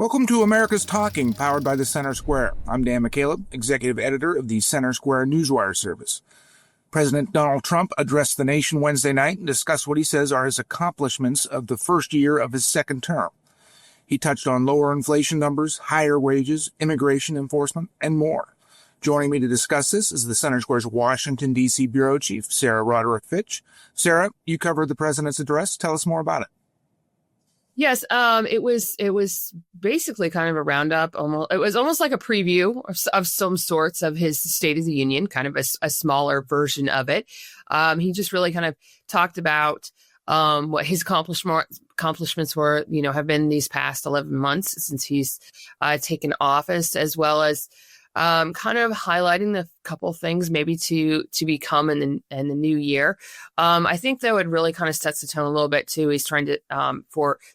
Welcome to America's Talking, powered by the Center Square. I'm Dan McCaleb, executive editor of the Center Square Newswire service. President Donald Trump addressed the nation Wednesday night and discussed what he says are his accomplishments of the first year of his second term. He touched on lower inflation numbers, higher wages, immigration enforcement, and more. Joining me to discuss this is the Center Square's Washington, D.C. bureau chief, Sarah Roderick-Fitch. Sarah, you covered the president's address. Tell us more about it. Yes, it was basically kind of a roundup. It was almost like a preview of some sorts of his State of the Union, kind of a smaller version of it. He just really kind of talked about what his accomplishments were, have been these past 11 months since he's taken office, as well as kind of highlighting the couple things maybe to become in the new year. I think, though, it really kind of sets the tone a little bit, too. He's trying to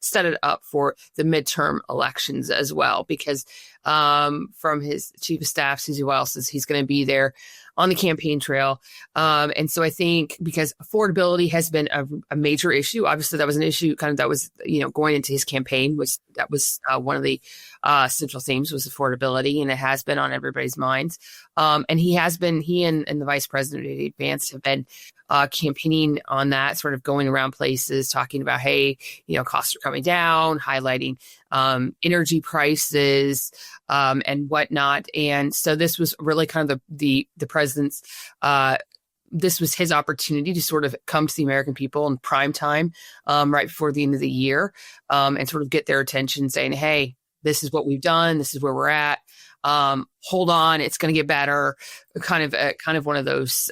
set it up for the midterm elections as well, because from his chief of staff, Susie Wiles, says he's going to be there on the campaign trail. And so I think because affordability has been a major issue, obviously that was an issue that was, going into his campaign, that was one of the central themes was affordability, and it has been on everybody's minds. And he and the Vice President JD Vance have been campaigning on that, sort of going around places, talking about, hey, costs are coming down, highlighting energy prices and whatnot. And so this was really kind of the president's, this was his opportunity to sort of come to the American people in prime time right before the end of the year and sort of get their attention, saying, hey, this is what we've done. This is where we're at. Hold on, it's going to get better. Kind of one of those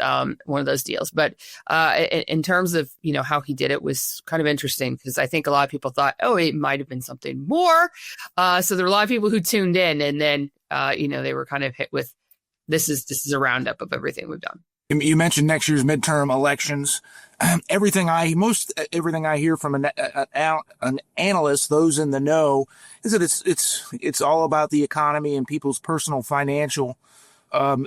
deals. But in terms of how he did it was kind of interesting, because I think a lot of people thought, oh, it might have been something more. So there were a lot of people who tuned in, and then they were kind of hit with this is a roundup of everything we've done. You mentioned next year's midterm elections. Everything I hear from an analyst, those in the know, is that it's all about the economy and people's personal financial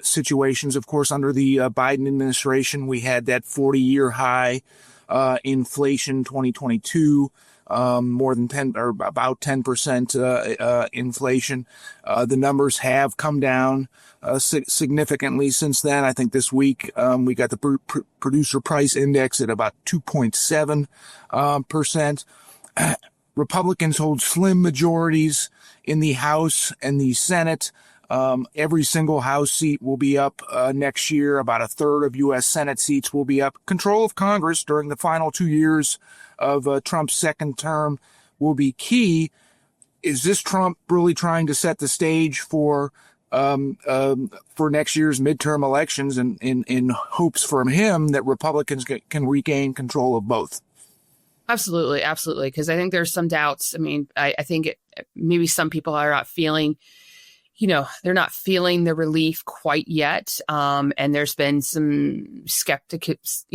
situations. Of course, under the Biden administration, we had that 40-year high inflation, 2022. More than 10 or about 10% inflation. The numbers have come down significantly since then. I think this week we got the producer price index at about 2.7%. Republicans hold slim majorities in the House and the Senate. Every single House seat will be up next year. About a third of U.S. Senate seats will be up. Control of Congress during the final 2 years of Trump's second term will be key. Is this Trump really trying to set the stage for next year's midterm elections, and in hopes from him that Republicans can regain control of both? Absolutely. Because I think there's some doubts. I mean, I think maybe some people are not feeling, they're not feeling the relief quite yet. And there's been some skeptics,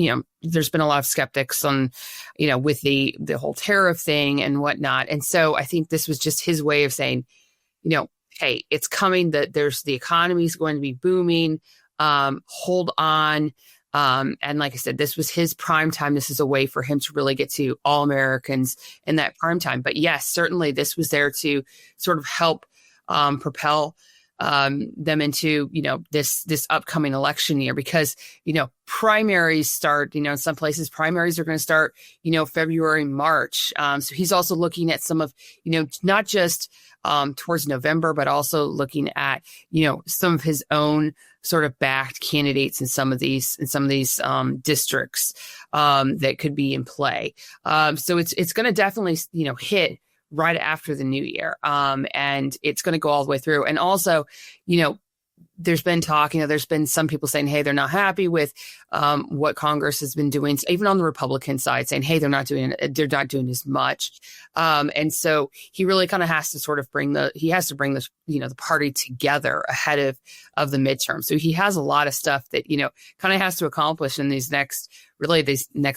there's been a lot of skeptics on, with the whole tariff thing and whatnot. And so I think this was just his way of saying, hey, it's coming, that the economy is going to be booming. Hold on. And like I said, this was his prime time. This is a way for him to really get to all Americans in that prime time. But yes, certainly this was there to sort of help propel them into, this upcoming election year, because, primaries start, in some places, primaries are going to start, February, March. So he's also looking at some of, not just towards November, but also looking at, some of his own sort of backed candidates in some of these districts that could be in play. So it's going to definitely, hit right after the new year. And it's going to go all the way through. And also, there's been talk, there's been some people saying, hey, they're not happy with what Congress has been doing, even on the Republican side, saying, hey, they're not doing as much. And so he really kind of has to sort of bring the party together ahead of the midterm. So he has a lot of stuff that, kind of has to accomplish in these next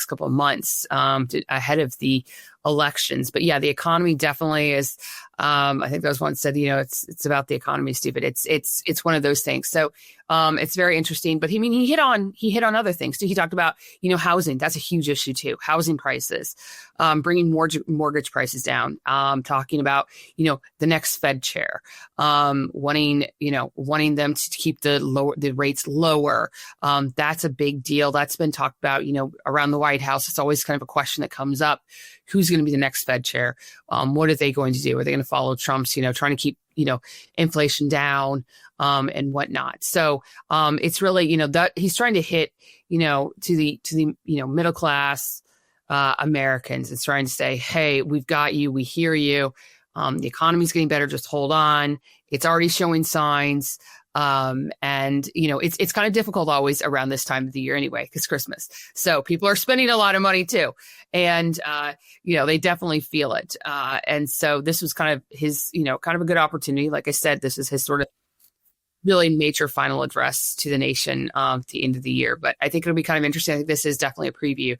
couple of months ahead of the elections. But yeah, the economy definitely is, I think there was one said, it's about the economy, Stephen. It's one of those things. So It's very interesting. But he hit on other things too. He talked about, housing. That's a huge issue too. Housing prices, bringing mortgage prices down. Talking about, the next Fed chair, wanting them to keep the rates lower. That's a big deal. That's been talked about, around the White House. It's always kind of a question that comes up. Who's going to be the next Fed chair? What are they going to do? Are they going to follow Trump's, trying to keep, inflation down, and whatnot. So, it's really, that he's trying to hit, to the middle class, Americans. It's trying to say, hey, we've got you. We hear you. The economy's getting better. Just hold on. It's already showing signs. And it's kind of difficult always around this time of the year anyway, because Christmas. So people are spending a lot of money too. And, they definitely feel it. And so this was kind of his, kind of a good opportunity. Like I said, this is his sort of really major final address to the nation, at the end of the year. But I think it'll be kind of interesting. I think this is definitely a preview,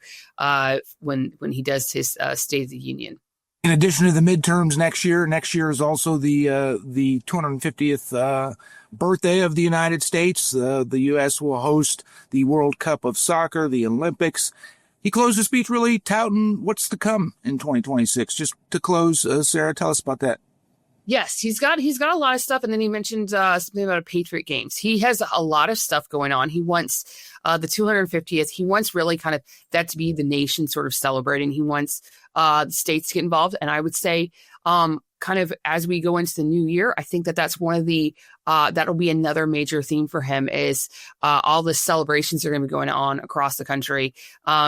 when he does his, State of the Union. In addition to the midterms next year is also the 250th birthday of the United States. The U.S. will host the World Cup of Soccer, the Olympics. He closed his speech really touting what's to come in 2026. Just to close, Sarah, tell us about that. Yes, he's got a lot of stuff. And then he mentioned something about a Patriot Games. He has a lot of stuff going on. He wants the 250th. He wants really kind of that to be the nation sort of celebrating. He wants the states to get involved. And I would say kind of as we go into the new year, I think that's one of the that'll be another major theme for him is all the celebrations are going to be going on across the country,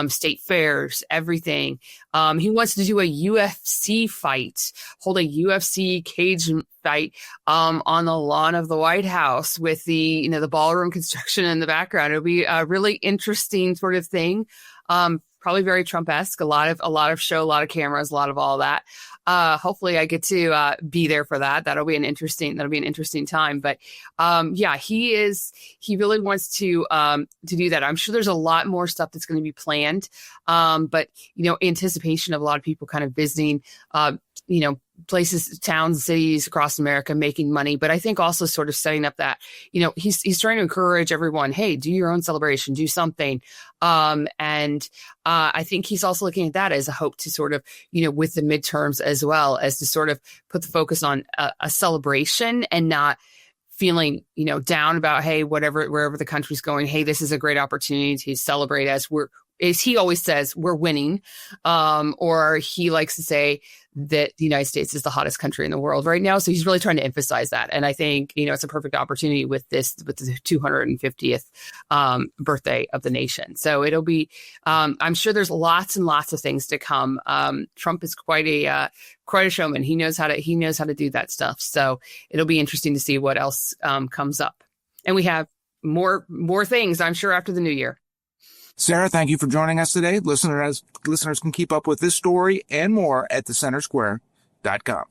state fairs, everything. He wants to do a UFC fight, hold a UFC cage fight on the lawn of the White House with the the ballroom construction in the background. It'll be a really interesting sort of thing. Probably very Trump-esque, a lot of show, a lot of cameras, a lot of all that. Hopefully I get to be there for that. That'll be an interesting time. But he really wants to do that. I'm sure there's a lot more stuff that's going to be planned. But anticipation of a lot of people kind of visiting places, towns, cities across America making money. But I think also sort of setting up that, he's trying to encourage everyone, hey, do your own celebration, do something. And I think he's also looking at that as a hope to sort of, with the midterms as well as to sort of put the focus on a celebration and not feeling, down about, hey, wherever the country's going, hey, this is a great opportunity to celebrate as he always says, we're winning. Or he likes to say that the United States is the hottest country in the world right now. So he's really trying to emphasize that. And I think, it's a perfect opportunity with the 250th birthday of the nation. So it'll be, I'm sure there's lots and lots of things to come. Trump is quite a showman. He knows how to do that stuff. So it'll be interesting to see what else comes up. And we have more things, I'm sure, after the new year. Sarah, thank you for joining us today. Listeners can keep up with this story and more at thecentersquare.com.